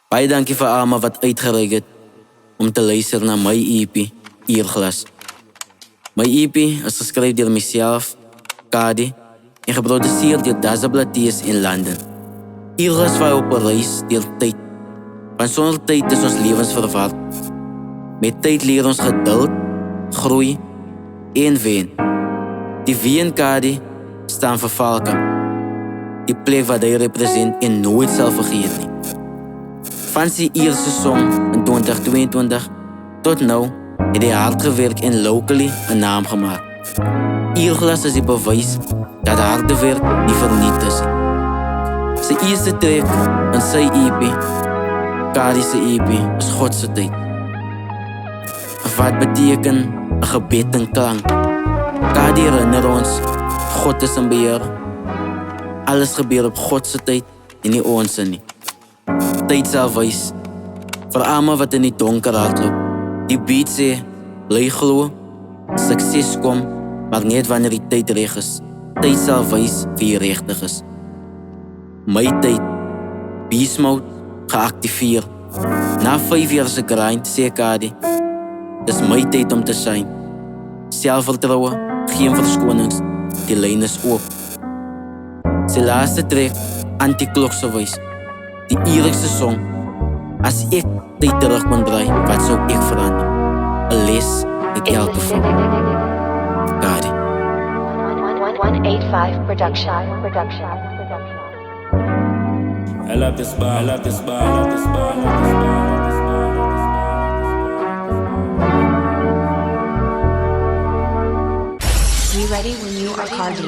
Baie dankie vir almal wat uitgereik het om te luister na my EP, Uurglas. My EP is geskryf deur myself, Kadi, en geproduseer deur Dazza Blaties in London. Uurglas was op 'n reis deur tyd. Want sonder tyd is ons lewens verward. Met tyd leer ons geduld, groei en wen. Die W in Kadi staan vir Valka. Die plek wat hy represent en nooit sal vergeet nie. Van sy eerste song in 2022 tot nou het hy hard gewerk en locally 'n naam gemaak. Uurglas is die bewys dat harde werk nie verniet is. Sy eerste track in sy EP, Kadi se EP, is God se tyd. Wat beteken 'n gebed en klank? Kadi herinner ons, God is in beheer. Alles gebeur op God se tyd en nie ons nie. Tyd sal wys, vir almal wat in die donker hardloop. Die beat sê, bly glo, sukses kom, maar net wanneer die tyd reg is. Tyd sal wys wie jy regtig is. My tyd, Beast Mode, geactiveer. Na 5 jaar se grind, sê Kadi, dis my tyd om te shine. Selfvertroue, geen verskonings, die lyn is oop. Sy laaste track, Anti-klok se wys, die eerlikste song. As ek tyd terug kon draai, wat sou ek verander? 'n les ek elke van. Kadi. 185 production. I love this bar, I love this bar, I love this bar, I love this bar, I love this bar, I love this bar. Be ready when you are Cardi.